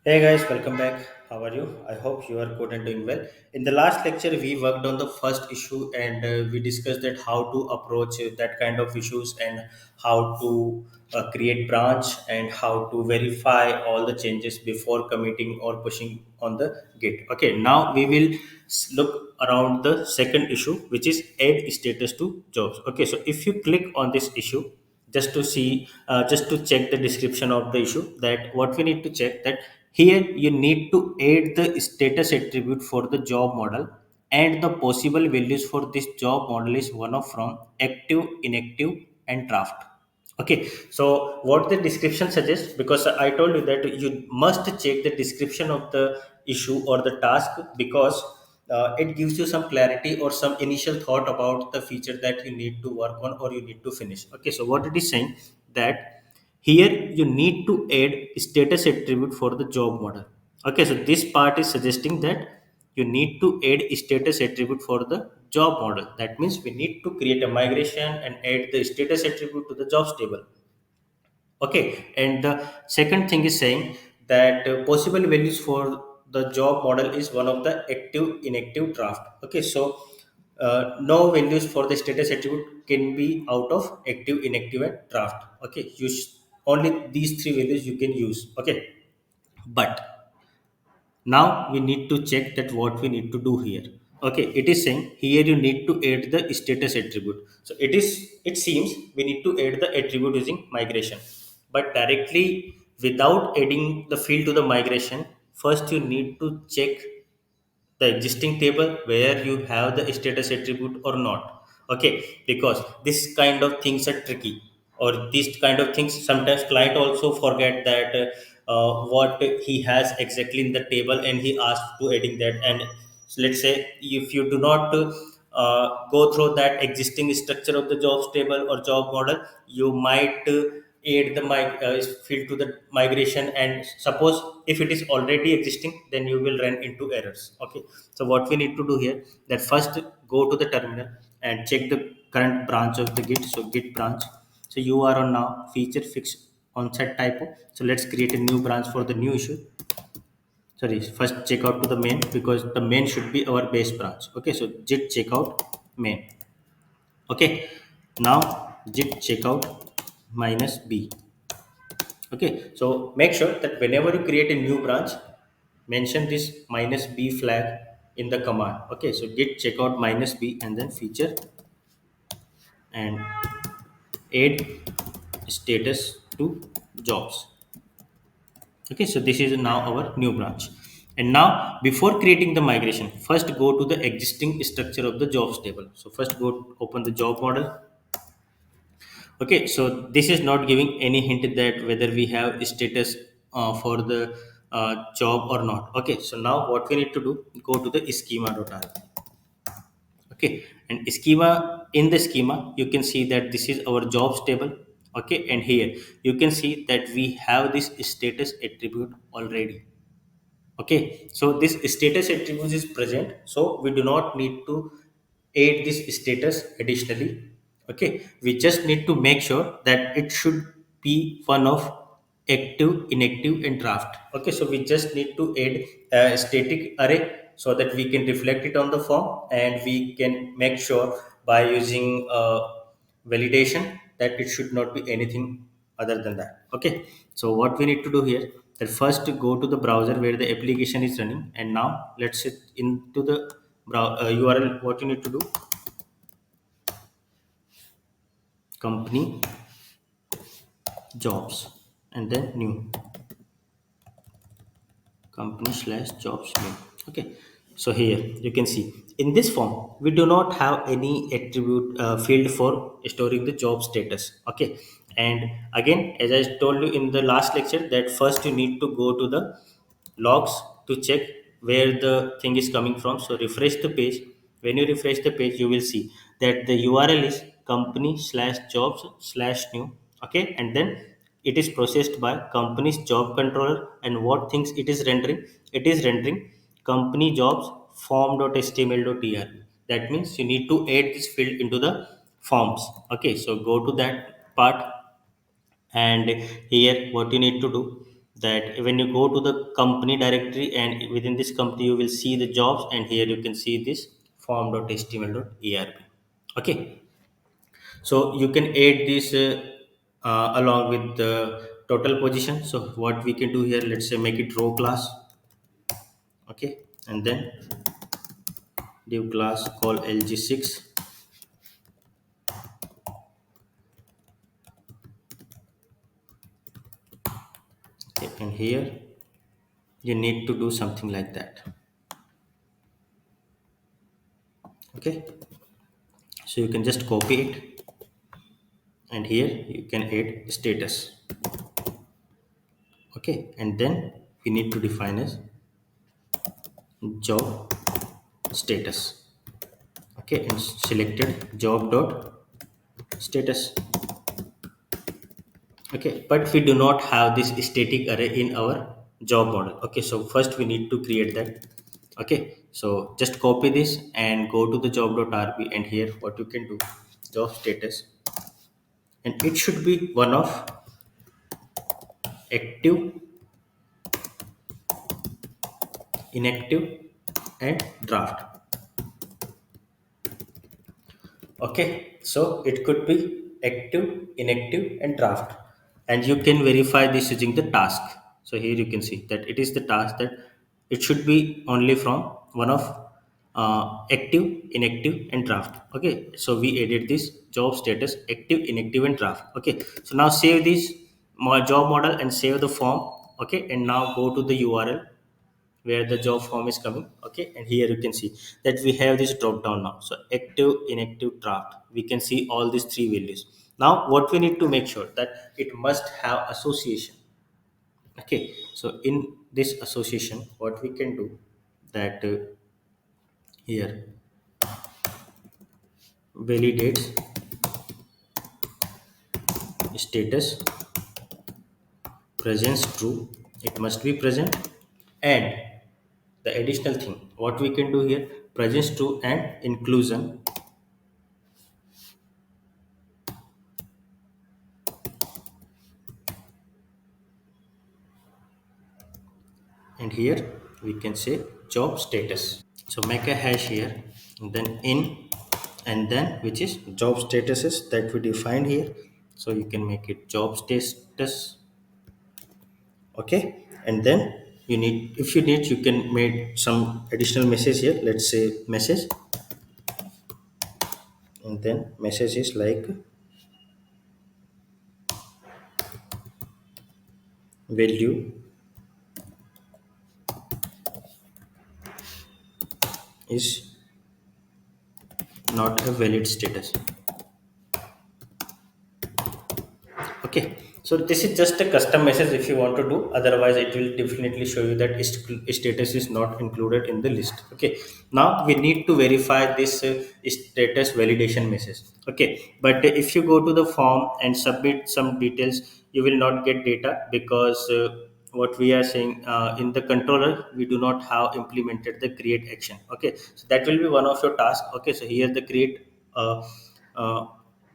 Hey guys, welcome back. How are you? I hope you are good and doing well. In the last lecture, we worked on the first issue and we discussed that how to approach that kind of issues and how to create branch and how to verify all the changes before committing or pushing on the git. Okay, now we will look around the second issue, which is add status to jobs. Okay, so if you click on this issue, just to check the description of the issue, that what we need to check, that here you need to add the status attribute for the job model, and the possible values for this job model is one of from active, inactive, and draft. Okay, so what the description suggests, because I told you that you must check the description of the issue or the task, because it gives you some clarity or some initial thought about the feature that you need to work on or you need to finish. Okay, so what it is saying, that here you need to add status attribute for the job model. Okay, so this part is suggesting that you need to add status attribute for the job model. That means we need to create a migration and add the status attribute to the jobs table. Okay, and the second thing is saying that possible values for the job model is one of the active, inactive, draft. Okay, so no values for the status attribute can be out of active, inactive, and draft. Okay, only these three values you can use. Okay, but now we need to check that what we need to do here. Okay, it is saying here you need to add the status attribute. So it seems we need to add the attribute using migration, but directly without adding the field to the migration, first you need to check the existing table where you have the status attribute or not. Okay, because this kind of things are tricky, or these kind of things sometimes client also forget that what he has exactly in the table and he asks to adding that. And so let's say if you do not go through that existing structure of the jobs table or job model, you might aid the field to the migration, and suppose if it is already existing, then you will run into errors. Okay, so what we need to do here, that first go to the terminal and check the current branch of the git. So git branch, so you are on now feature fix on set typo. So let's create a new branch for the new issue. Sorry, first check out to the main, because the main should be our base branch. Okay, so git checkout main. Okay, now git checkout minus b. Okay, so make sure that whenever you create a new branch, mention this minus b flag in the command. Okay, so git checkout minus b and then feature and add status to jobs. Okay, so this is now our new branch. And now before creating the migration, first go to the existing structure of the jobs table. So first go open the job model. Okay, so this is not giving any hint that whether we have status for the job or not. Okay, so now what we need to do, go to the schema.r. Okay, and schema, in the schema you can see that this is our jobs table. Okay, and here you can see that we have this status attribute already. Okay, so this status attribute is present, so we do not need to add this status additionally. Okay, we just need to make sure that it should be one of active, inactive, and draft. Okay, so we just need to add a static array so that we can reflect it on the form, and we can make sure by using validation that it should not be anything other than that. Okay, so what we need to do here, that first go to the browser where the application is running, and now let's sit into the url. What you need to do, company jobs, and then new company slash jobs new. Okay, so here you can see in this form we do not have any attribute field for storing the job status. Okay, and again, as I told you in the last lecture, that first you need to go to the logs to check where the thing is coming from. So refresh the page. When you refresh the page, you will see that the url is company slash jobs slash new. Okay, and then it is processed by company's job controller, and what things it is rendering, it is rendering company jobs form.html.tr. That means you need to add this field into the forms. Okay, so go to that part, and here what you need to do, that when you go to the company directory, and within this company you will see the jobs, and here you can see this form.html.erb. Okay, so you can add this along with the total position. So what we can do here, let's say make it row class. Okay, and then div class call lg6. Okay, and here you need to do something like that. Okay, so you can just copy it, and here you can add status. Okay, and then we need to define as job status. Okay, and selected job dot status. Okay, but we do not have this static array in our job model. Okay, so first we need to create that. Okay, so just copy this and go to the job.rb, and here what you can do, job status, and it should be one of active, inactive, and draft. Okay, so it could be active, inactive, and draft, and you can verify this using the task. So here you can see that it is the task that it should be only from one of active, inactive, and draft. Okay, so we added this job status active, inactive, and draft. Okay, so now save this job model and save the form. Okay, and now go to the URL where the job form is coming. Okay, and here you can see that we have this drop down now. So active, inactive, draft, we can see all these three values. Now what we need to make sure that it must have association. Okay, so in this association what we can do, that here validates status presence true, it must be present. And the additional thing what we can do here, presence true and inclusion. And here we can say job status. So make a hash here, and then in, and then which is job statuses that we defined here. So you can make it job status. Okay, and then you need, if you need, you can make some additional message here. Let's say message, and then message is like value is not a valid status. Okay, so this is just a custom message if you want to do, otherwise it will definitely show you that status is not included in the list. Okay, now we need to verify this status validation message. Okay, but if you go to the form and submit some details, you will not get data, because what we are saying, in the controller we do not have implemented the create action. Okay, so that will be one of your tasks. Okay, so here the create uh,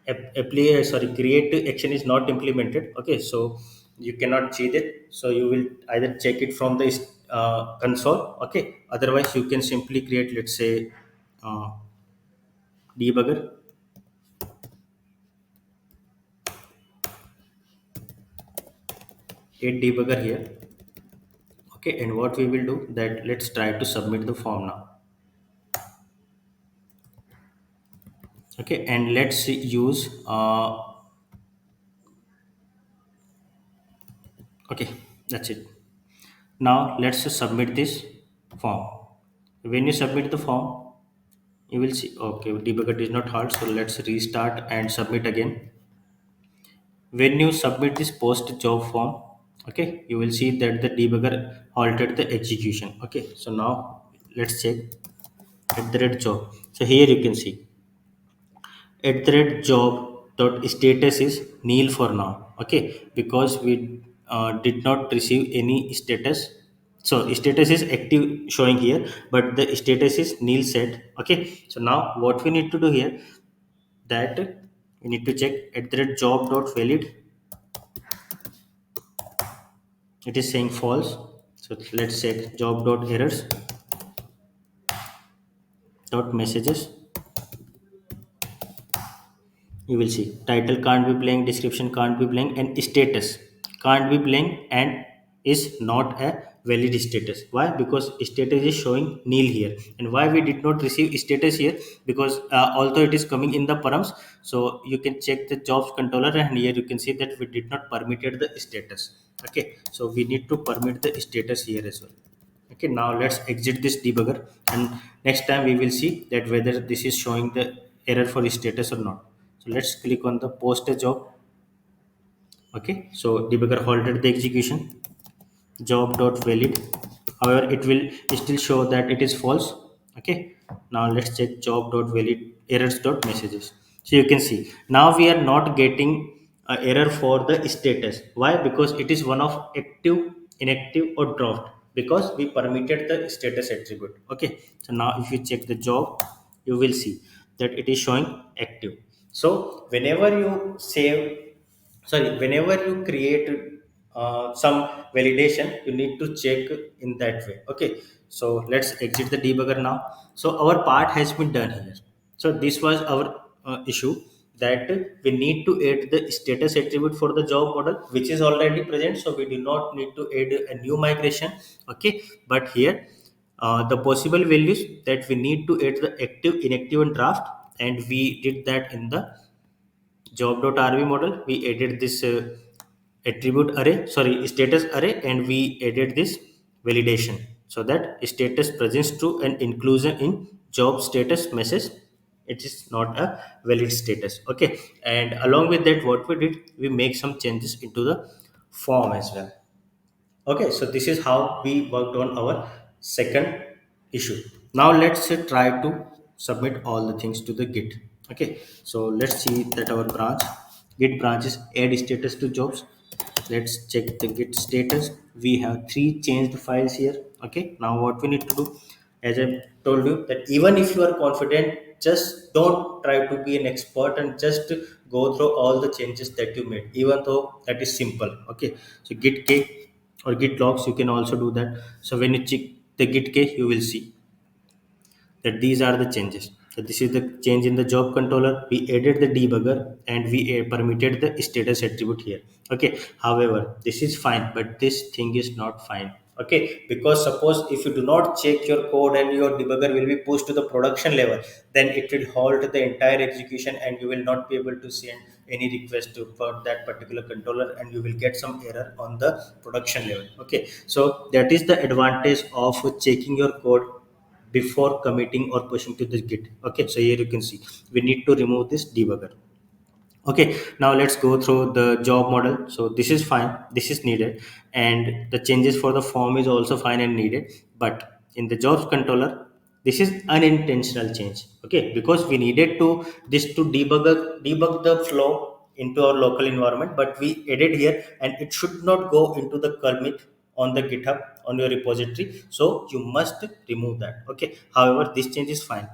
sorry, create action is not implemented. Okay, so you cannot cheat it, so you will either check it from the console. Okay, otherwise you can simply create, let's say, uh, debugger, add debugger here. Okay, and what we will do, that let's try to submit the form now. Okay, and let's use okay, that's it. Now let's submit this form. When you submit the form, you will see, okay, debugger is not hard, so let's restart and submit again. When you submit this post job form, okay, you will see that the debugger halted the execution. Okay, so now let's check at the red job. So here you can see at the red job dot status is nil for now. Okay, because we did not receive any status. So status is active showing here, but the status is nil set. Okay, so now what we need to do here, that we need to check at the red job dot valid It is saying false. So let's check job dot errors dot messages. You will see title can't be blank, description can't be blank, and status can't be blank and is not a valid status. Why? Because status is showing nil here. And why we did not receive status here? Because although it is coming in the params, so you can check the jobs controller, and here you can see that we did not permitted the status. Okay, so we need to permit the status here as well. Okay, now let's exit this debugger, and next time we will see that whether this is showing the error for status or not. So let's click on the post a job. Okay, so debugger halted the execution, job dot valid. However, it will still show that it is false. Okay, now let's check job dot valid errors dot messages. So you can see now we are not getting a error for the status. Why? Because it is one of active, inactive, or dropped, because we permitted the status attribute. Okay, so now if you check the job, you will see that it is showing active. So whenever you save, sorry, whenever you create some validation, you need to check in that way. Okay, so let's exit the debugger now. So our part has been done here. So this was our issue, that we need to add the status attribute for the job model, which is already present, so we do not need to add a new migration. Okay, but here the possible values that we need to add the active, inactive, and draft, and we did that in the job.rb model. We added this attribute array, sorry, status array, and we added this validation, so that status presents true and inclusion in job status message, it is not a valid status. Okay, and along with that, what we did, we make some changes into the form as well. Okay, so this is how we worked on our second issue. Now let's try to submit all the things to the Git. Okay, so let's see that our branch, Git branch is add status to jobs. Let's check the Git status. We have three changed files here. Okay, now what we need to do, as I told you, that even if you are confident, just don't try to be an expert and just go through all the changes that you made, even though that is simple. Okay, so Git K or git logs, you can also do that. So when you check the git case, you will see that these are the changes. So this is the change in the job controller. We added the debugger, and we permitted the status attribute here. Okay, however, this is fine, but this thing is not fine. Okay, because suppose if you do not check your code and your debugger will be pushed to the production level, then it will halt the entire execution, and you will not be able to send any request to for that particular controller, and you will get some error on the production level. Okay, so that is the advantage of checking your code before committing or pushing to the git. Okay, so here you can see we need to remove this debugger. Okay, now let's go through the job model. So this is fine, this is needed, and the changes for the form is also fine and needed. But in the jobs controller, this is unintentional change. Okay, because we needed to this to debug the flow into our local environment, but we added here, and it should not go into the commit on the github on your repository, so you must remove that. Okay, however, this change is fine.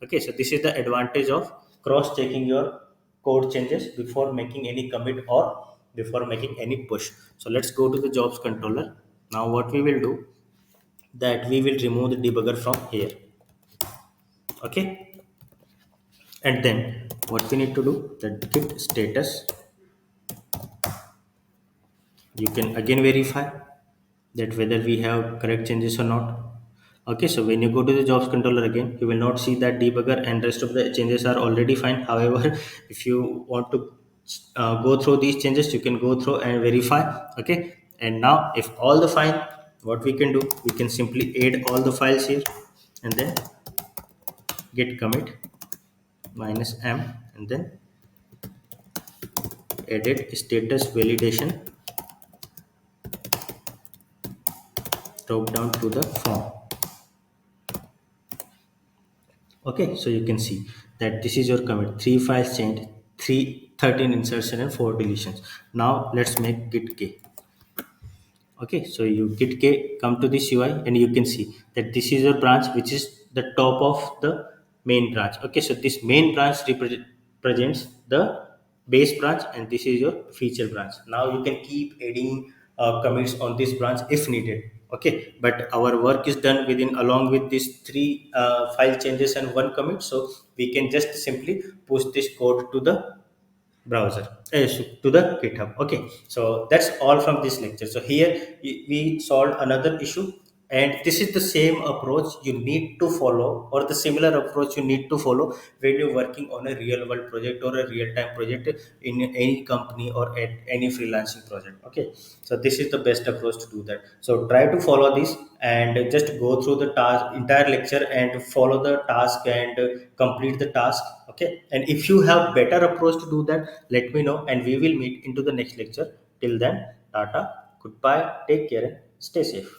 Okay, so this is the advantage of cross checking your code changes before making any commit or before making any push. So let's go to the jobs controller. Now what we will do, that we will remove the debugger from here. Okay, and then what we need to do, that git status, you can again verify that whether we have correct changes or not. Okay, so when you go to the jobs controller again, you will not see that debugger, and rest of the changes are already fine. However, if you want to go through these changes, you can go through and verify. Okay, and now if all the fine, what we can do, we can simply add all the files here, and then git commit minus m, and then edit status validation, drop down to the form. Okay, so you can see that this is your commit, three files changed, 13 insertion and 4 deletions. Now let's make git k. Okay, so you git k, come to this UI, and you can see that this is your branch, which is the top of the main branch. Okay, so this main branch represents the base branch, and this is your feature branch. Now you can keep adding commits on this branch if needed. Okay, but our work is done within along with these three file changes and one commit, so we can just simply push this code to the browser, to the GitHub. Okay, so that's all from this lecture. So here we solved another issue, and this is the same approach you need to follow, or the similar approach you need to follow when you're working on a real world project or a real time project in any company or at any freelancing project. Okay, so this is the best approach to do that. So try to follow this and just go through the task entire lecture and follow the task and complete the task. Okay, and if you have better approach to do that, let me know and we will meet into the next lecture. Till then, tata, goodbye, take care and stay safe.